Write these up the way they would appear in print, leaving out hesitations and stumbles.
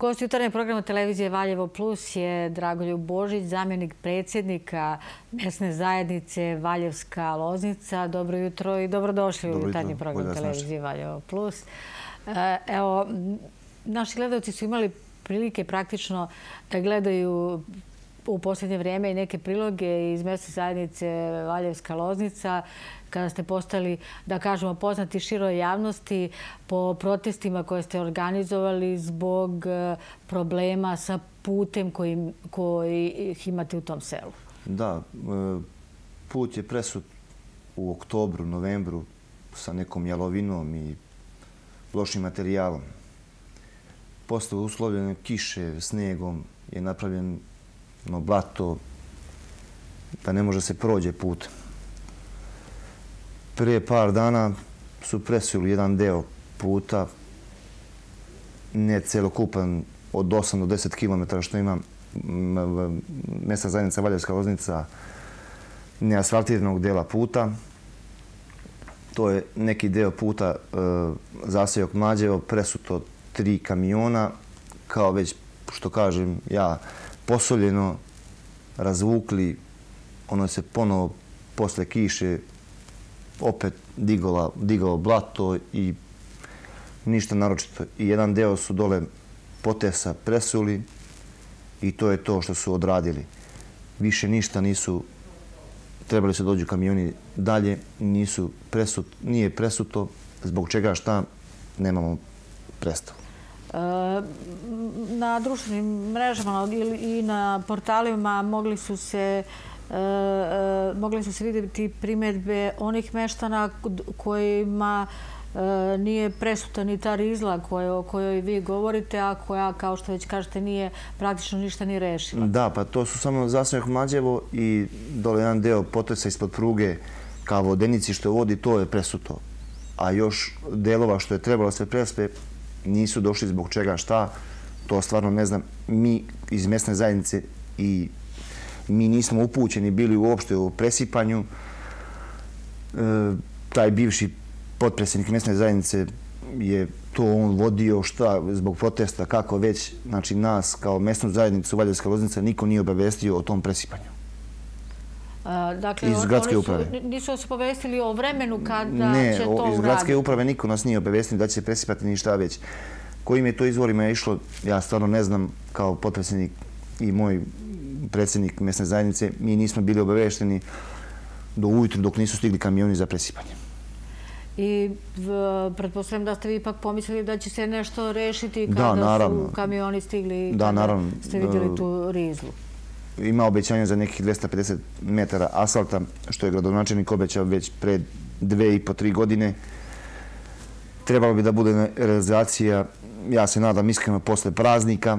Gost jutarnjeg programa televizije Valjevo Plus je Dragoljub Božić, zamjenik predsjednika mesne zajednice Valjevska Loznica. Dobro jutro i dobrodošli u jutarnji program televizije Valjevo Plus. Evo, naši gledalci su imali prilike praktično da gledaju u posljednje vrijeme i neke priloge iz mesne zajednice Valjevska Loznica, kada ste postali, da kažemo, poznati široj javnosti po protestima koje ste organizovali zbog problema sa putem koji imate u tom selu. Da, put je presut u oktobru, novembru sa nekom jalovinom i lošim materijalom. Posle uslovljene kiše, snegom je napravljeno blato da ne može se prođe put. Prije par dana su presuli jedan deo puta, ne celokupan, od 8 do 10 km što ima mesna zajednica Valjevska Loznica, neasfaltiranog dela puta. To je neki deo puta Zasejok Mlađevo, presuto 3 kamiona, kao već, što kažem ja, posoljeno, razvukli, ono se ponovo posle kiše opet digao blato i ništa naročito. I jedan deo su dole potesa presuli i to je to što su odradili. Više ništa nisu, trebali su dođu kamioni dalje, nije presuto, zbog čega šta nemamo predstavu. Na društvenim mrežama i na portalima mogli su se vidjeti primjedbe onih meštana kojima nije presuta ni ta rizla o kojoj vi govorite, a koja, kao što već kažete, nije praktično ništa ni rešila. Da, pa to su samo Zasejok Mlađevo i dole jedan deo potresa ispod pruge ka Vodenici što vodi, to je presuto. A još delova što je trebalo se prespe nisu došli zbog čega šta, to stvarno ne znam. Mi iz mesne zajednice i mi nismo upućeni bili uopšte u presipanju. Taj bivši potpredsjednik mesne zajednice je to on vodio šta zbog protesta, kako već. Znači nas kao mesnu zajednicu Valjevska Loznica niko nije obavestio o tom presipanju. Dakle, iz gradske uprave. Nisu vas obavestili o vremenu kada će to uraditi? Ne, iz gradske uprave niko nas nije obavestio da će se presipati ni šta već. Kojim je to izvorima išlo, ja stvarno ne znam, kao potpredsjednik i moj predsjednik mesne zajednice, mi nismo bili obavešteni do ujutru dok nisu stigli kamioni za presipanje. I pretpostavljam da ste vi ipak pomislili da će se nešto rešiti kada su kamioni stigli i kada ste vidjeli tu rizlu. Ima obećanja za nekih 250 metara asfalta, što je gradonačelnik obećao već pre 2,5-3 godine. Trebalo bi da bude realizacija, ja se nadam iskreno, posle praznika.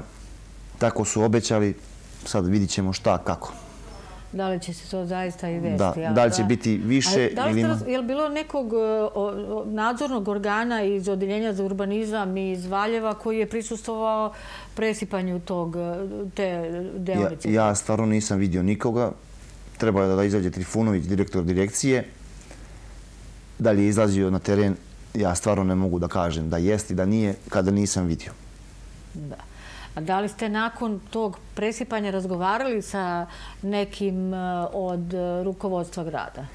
Tako su obećali, sad vidit ćemo šta, kako. Da li će se to zaista i desiti? Da li će biti više ili ima? Je li bilo nekog nadzornog organa iz Odeljenja za urbanizam iz Valjeva koji je prisustvovao presipanju te deonice? Ja stvarno nisam vidio nikoga. Trebalo je da izađe Trifunović, direktor direkcije. Da li je izlazio na teren, ja stvarno ne mogu da kažem da jest i da nije, kada nisam vidio. Da. A da li ste nakon tog presipanja razgovarali sa nekim od rukovodstva grada?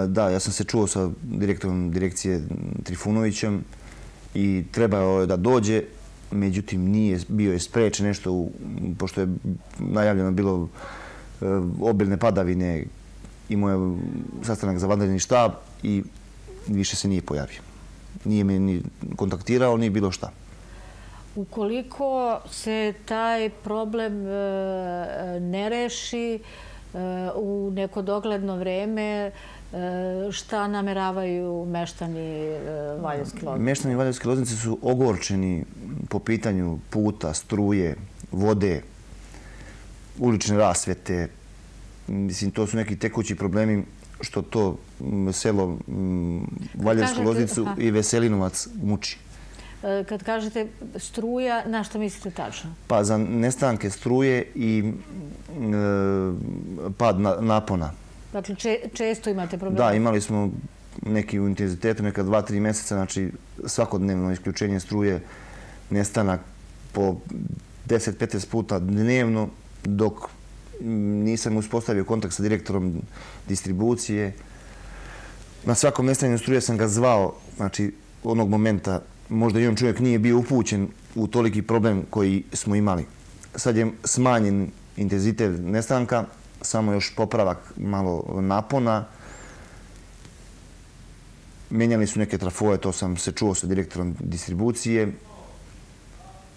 Da, ja sam se čuo sa direktorom direkcije Trifunovićem i trebao je da dođe, međutim bio je sprečen nešto, pošto je najavljeno bilo obilne padavine, imao je sastanak za vanredni štab i više se nije pojavio. Nije me ni kontaktirao, ni bilo šta. Ukoliko se taj problem ne reši u neko dogledno vreme, šta nameravaju meštani Valjevske Loznice? Meštani Valjevske Loznice su ogorčeni po pitanju puta, struje, vode, ulične rasvete. Mislim, to su neki tekući problemi što to selo Valjevsku Loznicu i Veselinovac muči. Kad kažete struja, na što mislite tačno? Pa za nestanke struje i pad napona. Dakle, često imate problema? Da, imali smo neki u intenzitetu, neka 2-3 mjeseca, znači svakodnevno isključenje struje, nestanak po 10-15 puta dnevno dok nisam uspostavio kontakt sa direktorom distribucije. Na svakom nestanju struje sam ga zvao, znači onog momenta možda i on čovjek nije bio upućen u toliki problem koji smo imali. Sad je smanjen intenzitet nestanka, samo još popravak malo napona. Menjali su neke trafoje, to sam se čuo sa direktorom distribucije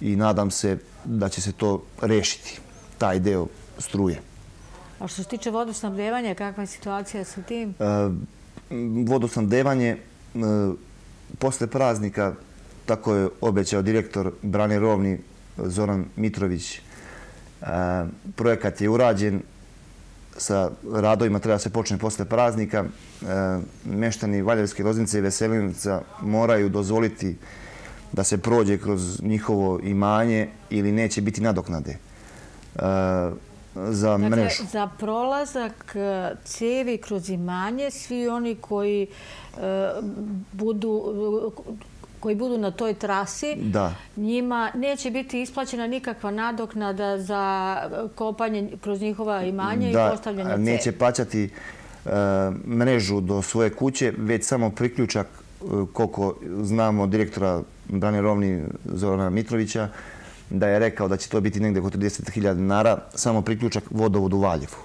i nadam se da će se to rešiti, taj deo struje. A što se tiče vodosnabdevanja, kakva je situacija sa tim? Vodosnabdevanje, posle praznika, tako je obećao direktor Brane Rovni, Zoran Mitrović. Projekat je urađen, sa radovima treba se počne posle praznika. Meštani Valjevske Loznice i Veselinaca moraju dozvoliti da se prođe kroz njihovo imanje ili neće biti nadoknade za mrežu. Dakle, za prolazak cevi kroz imanje, svi oni koji budu na toj trasi, njima neće biti isplaćena nikakva nadoknada za kopanje kroz njihova imanja i postavljanje cevi. Neće plaćati mrežu do svoje kuće, već samo priključak, koliko znamo direktora Brane Rovni Zorana Mitrovića, da je rekao da će to biti negdje oko 30.000 dinara, samo priključak vodovodu u Valjevu.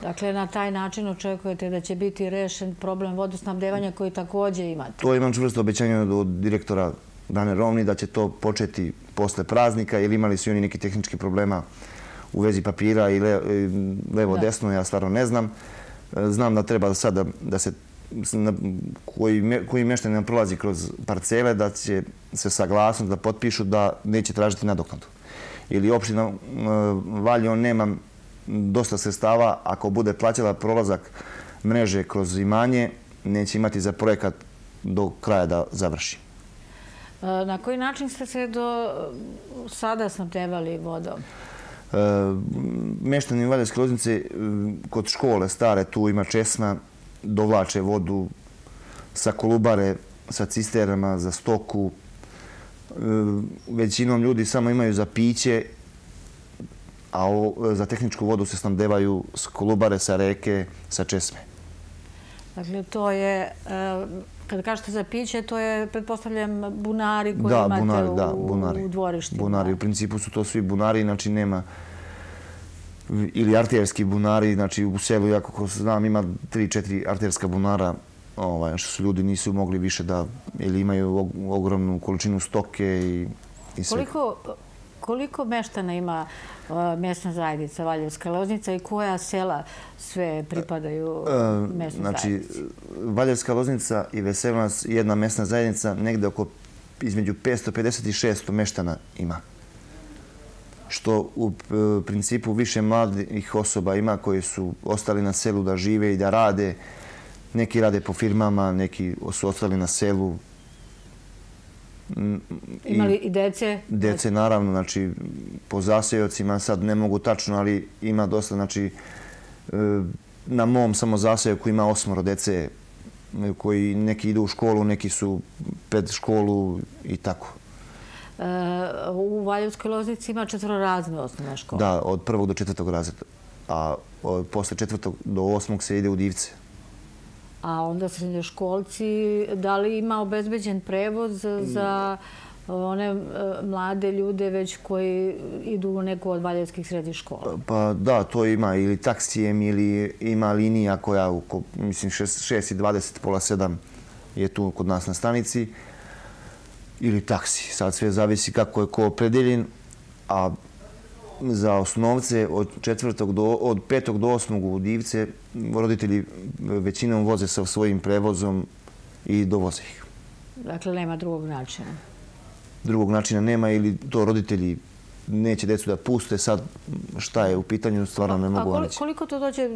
Dakle, na taj način očekujete da će biti rešen problem vodosnabdevanja koji također imate? To imam čvrsto obećanje od direktora Brane Rovni da će to početi posle praznika, jer imali su oni neki tehnički problema u vezi papira i levo-desno, ja stvarno ne znam. Znam da treba sada da se koji meštanin nam prolazi kroz parcele, da će se saglasnost da potpišu da neće tražiti nadoknadu. Ili opština Valjevo nema dosta sredstava, ako bude plaćala prolazak mreže kroz imanje, neće imati za projekat do kraja da završi. Na koji način ste se do sada snabdevali vodom? Meštani Valjevske Loznice kod škole stare, tu ima česma, dovlače vodu sa kolubare, sa cisternama za stoku. Većinom ljudi samo imaju za piće, a za tehničku vodu se snabdevaju s kolubare, sa reke, sa česme. Dakle, to je, kada kažete za piće, to je, pretpostavljam, bunari koji imate u dvorištima. Bunari, u principu su to svi bunari, znači nema, ili arterski bunari, znači u selu, ja kako znam, ima 3-4 arterska bunara, što su ljudi nisu mogli više da, ili imaju ogromnu količinu stoke i sve. Koliko meštana ima mjesna zajednica Valjevska Loznica i koja sela sve pripadaju mjesnoj zajednici? Znači, Valjevska Loznica i Veselinac, jedna mjesna zajednica, negde oko između 550 i 600 meštana ima. Što u principu više mladih osoba ima koji su ostali na selu da žive i da rade. Neki rade po firmama, neki su ostali na selu. Imali i dece? Dece, naravno, znači po zasejocima, sad ne mogu tačno, ali ima dosta, znači na mom samo zasejoku ima 8 dece koji neki idu u školu, neki su pred školu i tako. U Valjevskoj Loznici ima 4 razne osnovne škole? Da, od 1. do 4. razreda, a posle 4. do 8. se ide u Divce. A onda srednjoškolci, da li ima obezbeđen prevoz za one mlade ljude već koji idu u neku od valjevskih srednjih škola? Pa da, to ima ili taksijem ili ima linija koja, mislim, 6:20, pola 7 je tu kod nas na stanici. Ili taksi. Sad sve zavisi kako je ko opredeljen, a za osnovce od 5. do 8. u Divce roditelji većinom voze sa svojim prevozom i dovoze ih. Dakle, nema drugog načina? Drugog načina nema ili to roditelji neće decu da puste. Sad šta je u pitanju, stvarno ne mogu reći. A koliko to dođe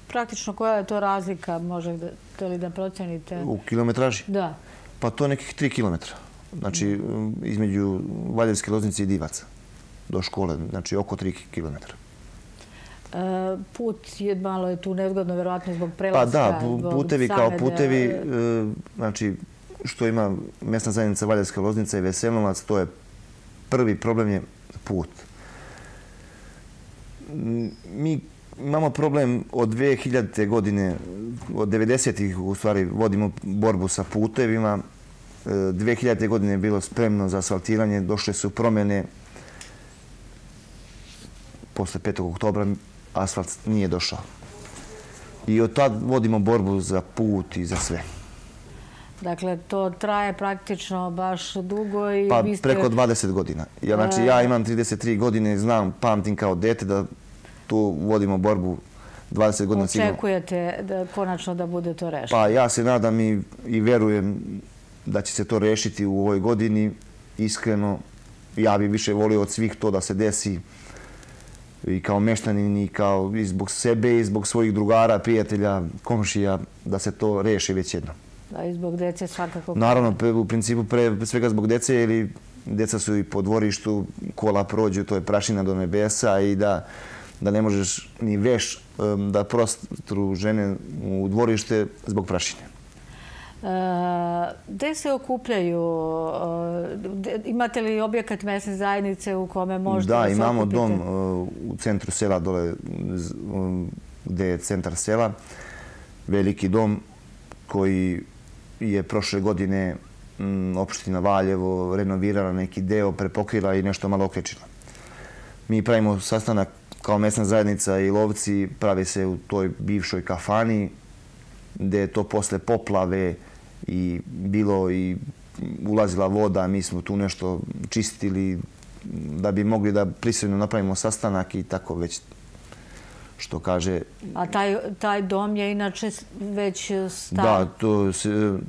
praktično, koja je to razlika, možete li da procenite? U kilometraži? Da. Pa to nekih 3 kilometra. Znači, između Valjevske Loznice i Divaca do škole, znači oko 3 kilometra. Put je malo je tu nezgodno, verovatno zbog prelaska. Pa da, putevi kao putevi, znači što ima mjesna zajednica Valjevska Loznica i Veselinovac, to je prvi problem je put. Mi imamo problem od 2000. godine, od 90-ih u stvari vodimo borbu sa putevima. 2000. godine je bilo spremno za asfaltiranje, došle su promjene. Posle 5. oktobra asfalt nije došao. I od tad vodimo borbu za put i za sve. Dakle, to traje praktično baš dugo i pa vi ste... preko 20 godina. Znači, ja imam 33 godine, znam, pamtim kao dete da tu vodimo borbu 20 godina sigurno. Očekujete konačno da bude to rešeno? Pa ja se nadam i verujem da će se to rešiti u ovoj godini. Iskreno, ja bih više volio od svih to da se desi i kao meštanin i kao i zbog sebe i zbog svojih drugara, prijatelja, komšija, da se to reši već jednom. Da, i zbog dece svakako. Naravno, u principu pre svega zbog dece, jer deca su i po dvorištu, kola prođu, to je prašina do nebesa i da ne možeš ni veš da prostru žene u dvorište zbog prašine. Gde se okupljaju? Imate li objekat mesne zajednice u kome možete da se okupite? Da, imamo dom u centru sela, dole gde je centar sela. Veliki dom koji je prošle godine opština Valjevo renovirala neki deo, prepokrila i nešto malo okrečila. Mi pravimo sastanak kao mesna zajednica i lovci, pravi se u toj bivšoj kafani, gde je to posle poplave i bilo i ulazila voda, mi smo tu nešto čistili da bi mogli da pristojno napravimo sastanak i tako već što kaže... A taj dom je inače već star? Da,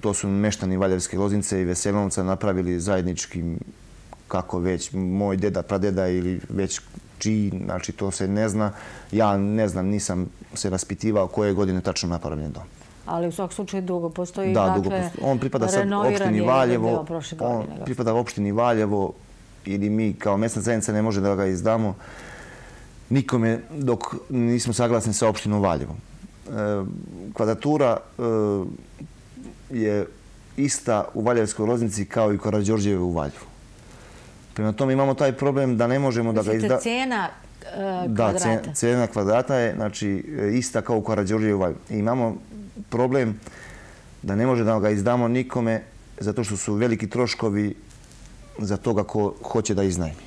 to su meštani Valjevske Loznice i Veselovca napravili zajednički, kako već, moj deda, pradeda ili već čiji, znači to se ne zna. Ja ne znam, nisam se raspitivao koje godine tačno napravljen dom. Ali u svak slučaju dugo postoji, da, dugo postoji. On pripada sad opštini Valjevo. On pripada opštini Valjevo ili mi kao mesna zajednica ne može da ga izdamo nikome dok nismo saglasni sa opštinom Valjevom. Kvadratura je ista u Valjevskoj Loznici kao i Karađorđeve u Valjevu. Prema tome imamo taj problem da ne možemo da ga izdamo. Mislite cena kvadrata? Da, cena kvadrata je znači ista kao u Karađorđeve u Valjevu. Imamo problem da ne može da ga izdamo nikome zato što su veliki troškovi za toga ko hoće da iznajmi.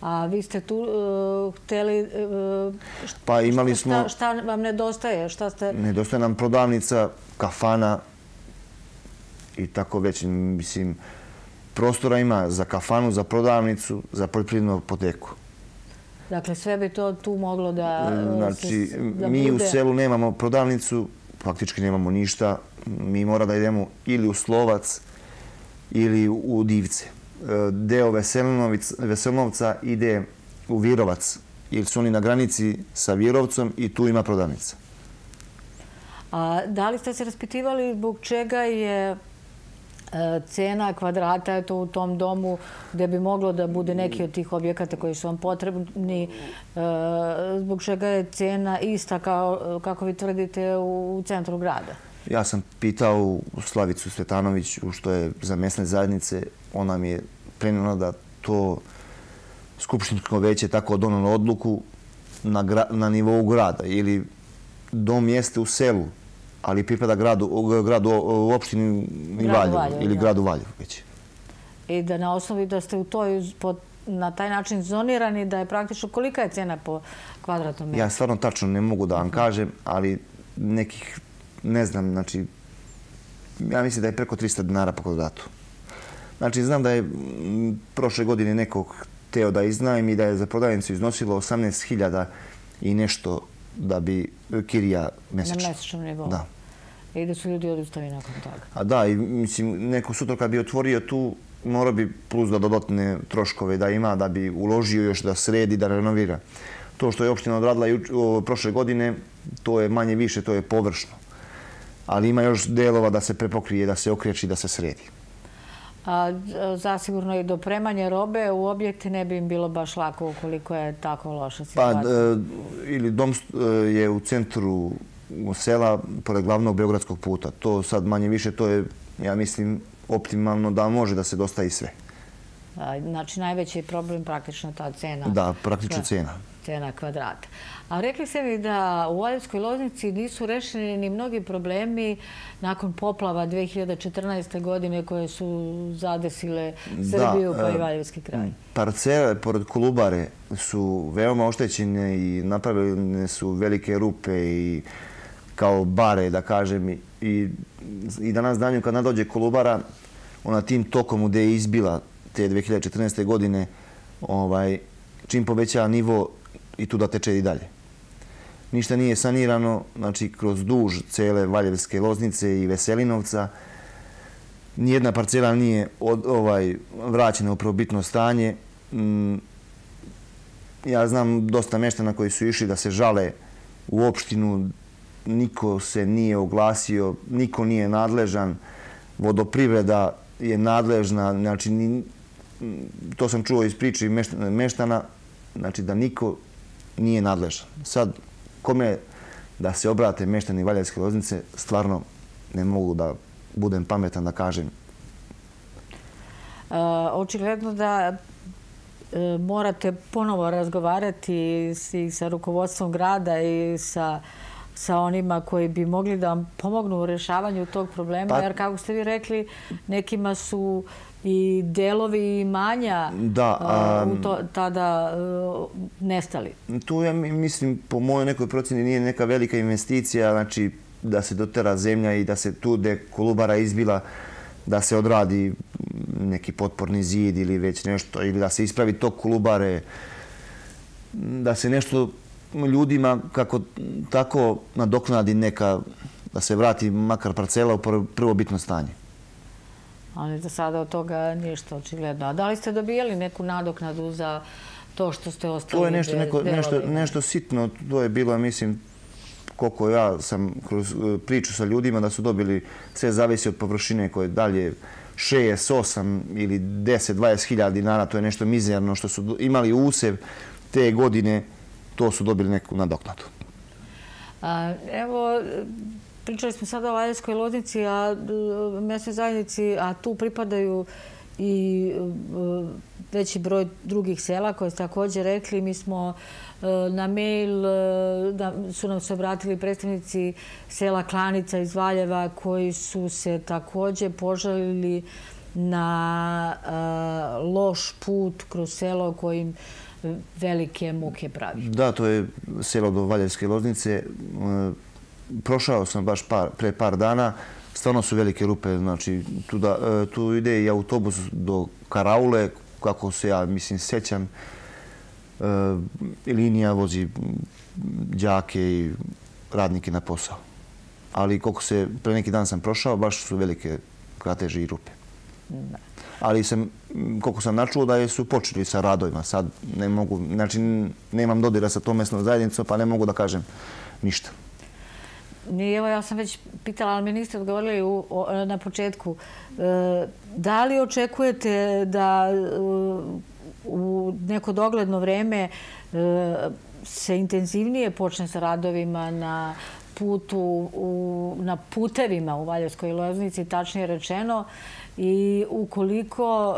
A vi ste tu hteli... Pa imali smo... Šta vam nedostaje? Nedostaje nam prodavnica, kafana i tako već. Mislim, prostora ima za kafanu, za prodavnicu, za poljoprivrednu apoteku. Dakle, sve bi to tu moglo da bude... Znači, mi u selu nemamo prodavnicu, faktički nemamo ništa. Mi mora da idemo ili u Slovac ili u Divce. Deo Veselnovca ide u Virovac, jer su oni na granici sa Virovcom i tu ima prodavnica. A da li ste se raspitivali zbog čega je cena kvadrata u tom domu gde bi moglo da bude neki od tih objekata koji su vam potrebni, zbog čega je cena ista kao, kako vi tvrdite, u centru grada? Ja sam pitao Slavicu Svetanović, što je za mesne zajednice, ona mi je prenijela da to Skupštinsko veće tako donalo odluku na nivou grada. Ili dom jeste u selu, ali pripada gradu u opštini Valjevo ili gradu Valjevo već. I da na osnovi da ste u toj, na taj način zonirani, da je praktično kolika je cena po kvadratnom metru? Ja stvarno tačno ne mogu da vam kažem, ali nekih, ne znam, znači, ja mislim da je preko 300 dinara po kvadratu. Znači, znam da je prošle godine nekog hteo da iznajmi i da je za prodavnicu iznosilo 18.000 i nešto da bi kirija mesečno. Na mesečnom nivou? Da. I da su ljudi odustali nakon toga? A da, i mislim, neko sutra kad bi otvorio tu, mora bi plus da dodatne troškove da ima, da bi uložio još da sredi, da renovira. To što je opština odradila prošle godine, to je manje više, to je površno. Ali ima još delova da se prepokrije, da se okreči, da se sredi. A zasigurno i dopremanje robe u objekte ne bi im bilo baš lako ukoliko je tako loša situacija? Pa, ili dom je u centru sela, pored glavnog Beogradskog puta. To sad manje više, to je, ja mislim, optimalno da može da se dostavi sve. Znači, najveći je problem praktično ta cena. Da, praktično cena. Cena kvadrata. A rekli ste mi da u Valjevskoj Loznici nisu rešeni ni mnogi problemi nakon poplava 2014. godine koje su zadesile Srbiju pa i Valjevski kraj. Parcele pored Kolubare su veoma oštećene i napravljene su velike rupe i kao bare, da kažem. I danas danju kad nadođe Kolubara, ona tim tokom gde je izbila te 2014. godine, čim poveća nivo i tu da teče i dalje. Ništa nije sanirano, znači kroz duž cele Valjevske Loznice i Veselinovca. Nijedna parcela nije vraćena u prvobitno stanje. Ja znam dosta meštana koji su išli da se žale u opštinu. Niko se nije oglasio, niko nije nadležan. Vodoprivreda je nadležna, znači to sam čuo iz priče meštana, znači da niko nije nadležan. Sad, kome da se obrate meštani Valjevske Loznice, stvarno ne mogu da budem pametan da kažem. Očigledno da morate ponovo razgovarati i sa rukovodstvom grada i sa onima koji bi mogli da vam pomognu u rešavanju tog problema, jer kako ste vi rekli, nekima su i delovi imanja tada nestali. Tu, ja mislim, po mojoj nekoj proceni nije neka velika investicija, znači da se dotera zemlja i da se tu gde Kolubara izbila, da se odradi neki potporni zid ili već nešto, ili da se ispravi tok Kolubare, da se nešto ljudima kako tako nadoknadi neka, da se vrati makar parcela u prvobitno stanje. Ali za sada od toga ništa očigledno. A da li ste dobijali neku nadoknadu za to što ste ostali bez delova? To je nešto sitno. To je bilo, mislim, koliko ja sam kroz priču sa ljudima da su dobili, sve zavisi od površine koje dalje 6, 8 ili 10, 20 hiljada dinara. To je nešto mizerno što su imali usev te godine. To su dobili neku nadoknadu. Evo, pričali smo sada o Valjevskoj Loznici, a mesnoj zajednici, a tu pripadaju i veći broj drugih sela koje ste također rekli. Mi smo na mail, su nam se obratili predstavnici sela Klanica iz Valjeva koji su se također požalili na loš put kroz selo kojim velike muke pravi. Da, to je selo do Valjevske Loznice. Prošao sam baš pre par dana. Stvarno su velike rupe. Znači, tu ide i autobus do Karaule, kako se ja, mislim, sećam. Linija vozi đake i radnike na posao. Ali pre neki dan sam prošao, baš su velike krateže i rupe. Ali koliko sam načuo da su počeli sa radovima. Sad ne mogu, znači nemam dodira sa tom mesnom zajednicom, pa ne mogu da kažem ništa. Evo, ja sam već pitala, ali mi niste odgovorili na početku. Da li očekujete da u neko dogledno vreme se intenzivnije počne sa radovima na putevima u Valjevskoj Loznici, tačnije rečeno, i ukoliko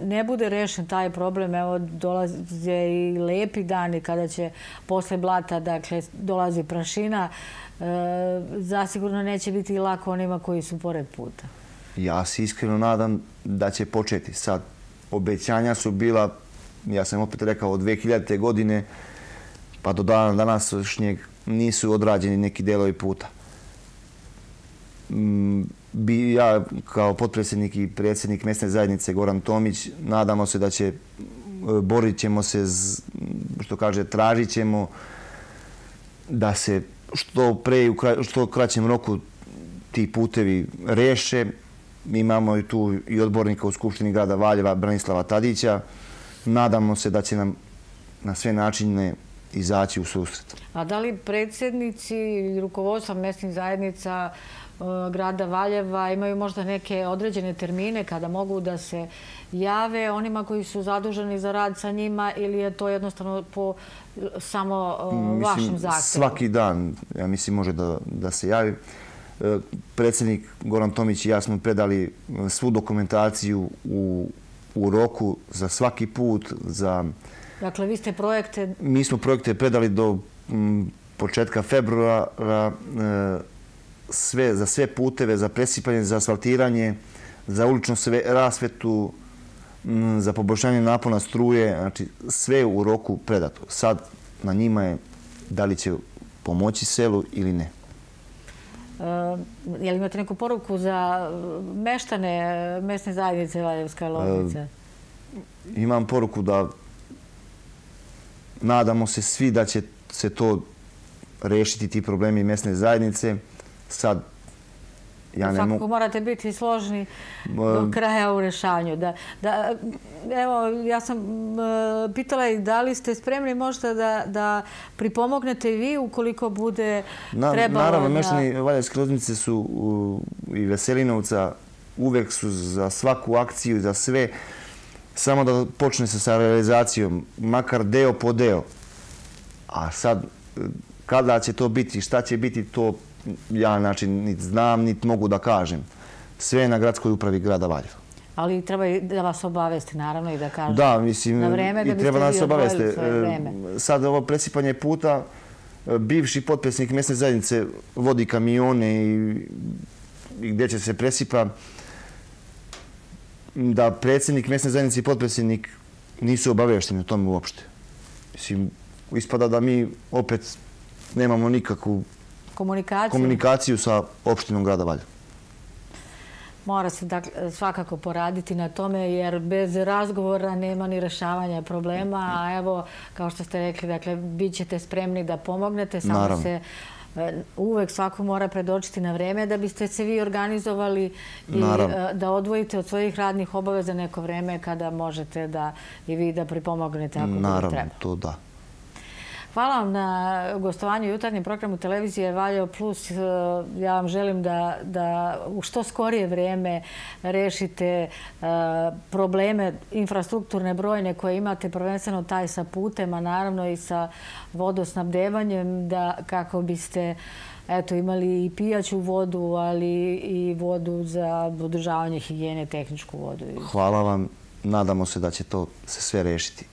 ne bude rešen taj problem, evo dolaze i lepi dani kada će posle blata, dakle, dolazi prašina, zasigurno neće biti lako onima koji su pored puta. Ja se iskreno nadam da će početi. Sad, obećanja su bila, ja sam opet rekao, od 2000. godine pa do današnjeg nisu odrađeni neki delovi puta. Ja kao potpredsjednik i predsjednik mesne zajednice Goran Tomić nadamo se da će, borit ćemo se, što kaže, tražit ćemo da se što pre u što kraćem roku ti putevi reše. Imamo i tu i odbornika u Skupštini grada Valjeva, Branislava Tadića. Nadamo se da će nam na sve načine izaći u susret. A da li predsjednici ili rukovodstva mesnih zajednica grada Valjeva imaju možda neke određene termine kada mogu da se jave onima koji su zaduženi za rad sa njima, ili je to jednostavno po samo vašem zahtevu? Svaki dan, ja mislim, može da se javi. Predsjednik Goran Tomić i ja smo predali svu dokumentaciju u u roku za svaki put. Dakle, vi ste projekte... Mi smo projekte predali do početka februara za sve puteve, za presipanje, za asfaltiranje, za uličnu rasvetu, za poboljšanje napona struje. Znači, sve u roku predato. Sad na njima je da li će pomoći selu ili ne. Je li imate neku poruku za meštane mesne zajednice Valjevska Loznica? Imam poruku da nadamo se svi da će se to rešiti, ti problemi mesne zajednice. Sad, svakako morate biti složni do kraja u rešavanju. Evo, ja sam pitala i da li ste spremni možda da pripomognete i vi ukoliko bude trebalo... Naravno, meštani Valjevske Loznice su i Veselinovca, uvek su za svaku akciju, za sve, samo da počne se sa realizacijom, makar deo po deo. A sad, kada će to biti, šta će biti, to ja niti znam, niti mogu da kažem. Sve je na gradskoj upravi grada Valjeva. Ali treba i da vas obavesti, naravno, i da kažem na vreme da biste vi odvojili svoje vreme. Sad ovo presipanje puta, bivši potpredsjednik mesne zajednice vodi kamione i gdje će se presipa, da predsjednik mesne zajednice i potpredsjednik nisu obavešteni o tome uopšte. Ispada da mi opet nemamo nikakvu komunikaciju sa opštinom grada Valjeva. Mora se svakako poraditi na tome, jer bez razgovora nema ni rešavanja problema. A evo, kao što ste rekli, dakle, bit ćete spremni da pomognete, samo se uvek svako mora predočiti na vreme da biste se vi organizovali i da odvojite od svojih radnih obaveza neko vreme kada možete da i vi da pripomognete ako bude treba. Naravno, to da. Hvala vam na gostovanju u jutarnjem programu televizije Valjevo Plus. Ja vam želim da u što skorije vreme rešite probleme infrastrukturne brojne koje imate, prvenstveno taj sa putem, a naravno i sa vodosnabdevanjem, kako biste imali i pijaću vodu, ali i vodu za održavanje higijene, tehničku vodu. Hvala vam. Nadamo se da će to se sve rešiti.